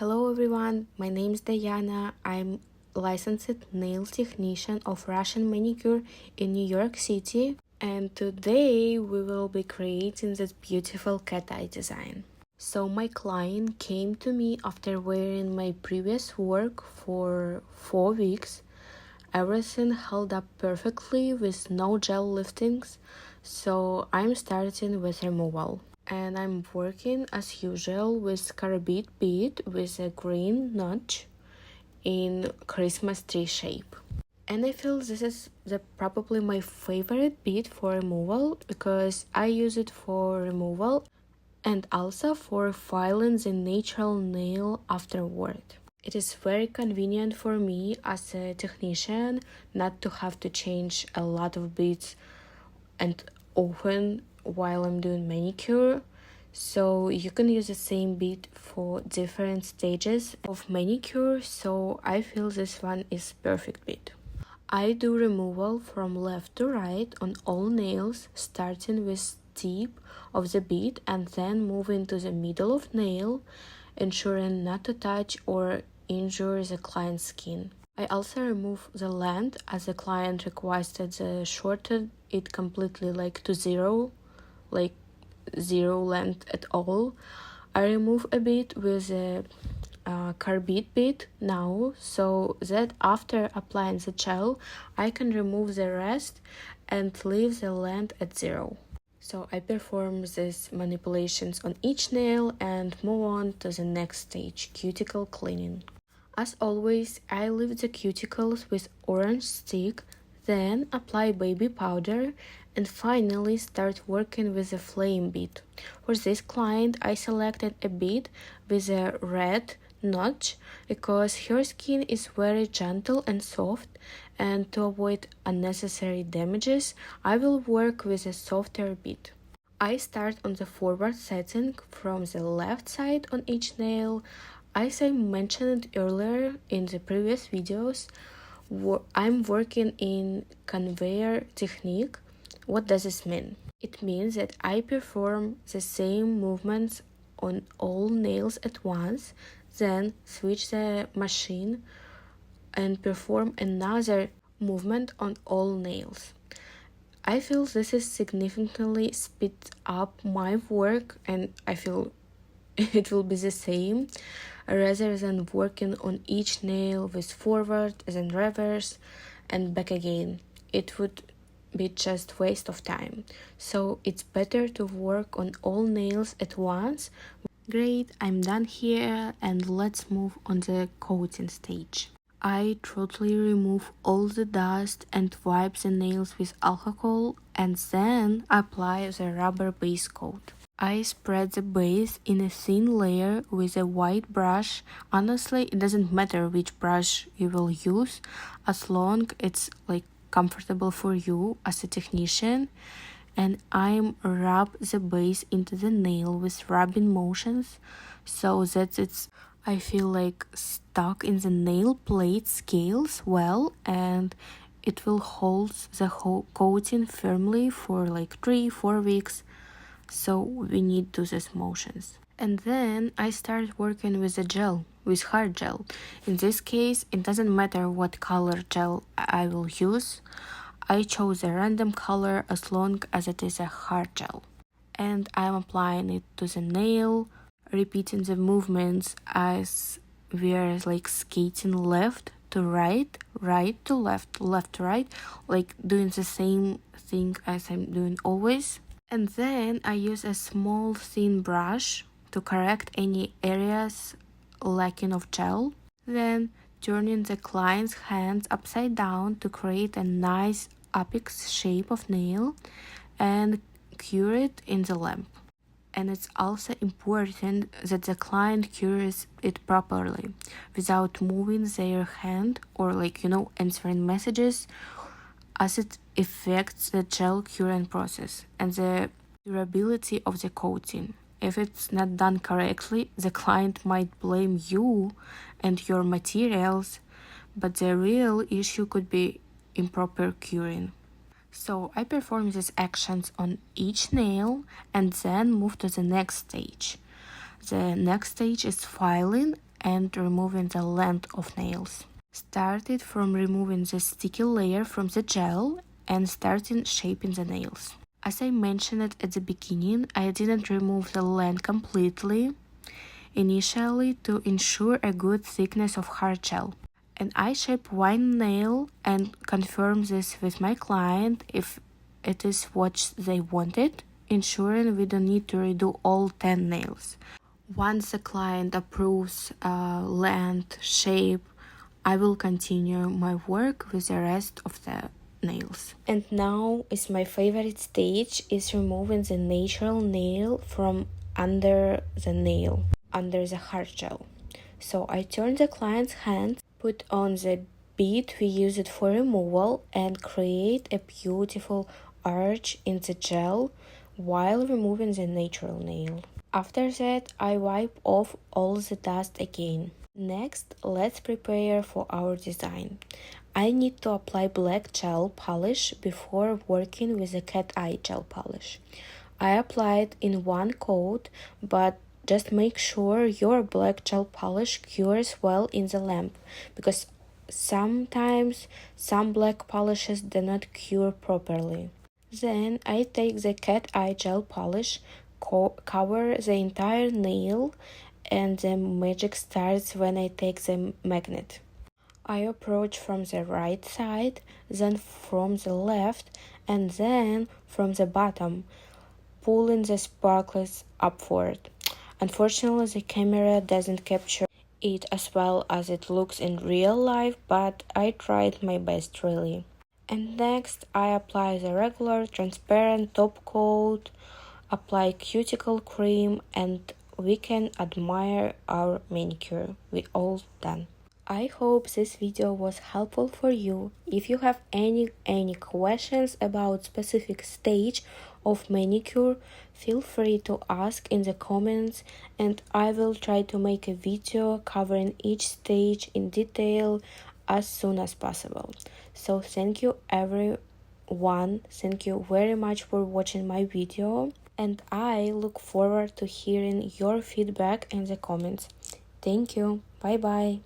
Hello everyone, my name is Diana. I'm licensed nail technician of Russian manicure in New York City, and today we will be creating this beautiful cat eye design. So my client came to me after wearing my previous work for 4 weeks. Everything held up perfectly with no gel liftings, so I'm starting with removal. And I'm working as usual with carbide bead with a green notch in Christmas tree shape. And I feel this is probably my favorite bead for removal because I use it for removal and also for filing the natural nail afterward. It is very convenient for me as a technician not to have to change a lot of beads and often while I'm doing manicure. So you can use the same bead for different stages of manicure, so I feel this one is perfect bead. I do removal from left to right on all nails, starting with tip of the bead and then moving to the middle of nail, ensuring not to touch or injure the client's skin. I also remove the length as the client requested the shorten it completely to zero, like zero length at all. I remove a bit with a carbide bead now, so that after applying the gel I can remove the rest and leave the length at zero. So I perform these manipulations on each nail and move on to the next stage, cuticle cleaning. As always, I leave the cuticles with orange stick, then apply baby powder, and finally start working with a flame bead. For this client, I selected a bead with a red notch because her skin is very gentle and soft, and to avoid unnecessary damages, I will work with a softer bead. I start on the forward setting from the left side on each nail. As I mentioned earlier in the previous videos, I'm working in conveyor technique. What does this mean? It means that I perform the same movements on all nails at once, then switch the machine and perform another movement on all nails. I feel this is significantly speeds up my work, and I feel it will be the same rather than working on each nail with forward then reverse and back again. It would be just waste of time, so it's better to work on all nails at once. Great, I'm done here, and let's move on the coating stage. I thoroughly remove all the dust and wipe the nails with alcohol and then apply the rubber base coat. I spread the base in a thin layer with a white brush. Honestly, it doesn't matter which brush you will use as long it's comfortable for you as a technician. And I'm rub the base into the nail with rubbing motions so that I feel stuck in the nail plate scales well, and it will hold the whole coating firmly for 3-4 weeks. So we need to do these motions. And then I start working with the gel, with hard gel. In this case, it doesn't matter what color gel I will use. I chose a random color as long as it is a hard gel. And I'm applying it to the nail, repeating the movements as we are skating left to right, right to left, left to right, doing the same thing as I'm doing always. And then I use a small thin brush to correct any areas lacking of gel. Then turning the client's hands upside down to create a nice apex shape of nail and cure it in the lamp. And it's also important that the client cures it properly without moving their hand or answering messages, as it affects the gel curing process and the durability of the coating. If it's not done correctly, the client might blame you and your materials, but the real issue could be improper curing. So I perform these actions on each nail and then move to the next stage. The next stage is filing, and removing the length of nails. Started from removing the sticky layer from the gel and starting shaping the nails. As I mentioned it at the beginning, I didn't remove the length completely initially to ensure a good thickness of hard gel. And I shape one nail and confirm this with my client if it is what they wanted, ensuring we don't need to redo all 10 nails. Once the client approves length, shape, I will continue my work with the rest of the nails. And now is my favorite stage is removing the natural nail from under the hard gel. So I turn the client's hand, put on the bead we used for removal, and create a beautiful arch in the gel while removing the natural nail. After that, I wipe off all the dust again. Next, let's prepare for our design. I need to apply black gel polish before working with the cat eye gel polish. I applied in one coat, but just make sure your black gel polish cures well in the lamp, because sometimes some black polishes do not cure properly. Then I take the cat eye gel polish, cover the entire nail, and the magic starts when I take the magnet. I approach from the right side, then from the left, and then from the bottom, pulling the sparklers upward. Unfortunately, the camera doesn't capture it as well as it looks in real life, but I tried my best really. And next, I apply the regular transparent top coat, apply cuticle cream, and we can admire our manicure. We all done. I hope this video was helpful for you. If you have any questions about specific stage of manicure, feel free to ask in the comments, and I will try to make a video covering each stage in detail as soon as possible. So thank you everyone. Thank you very much for watching my video, and I look forward to hearing your feedback in the comments. Thank you. Bye bye.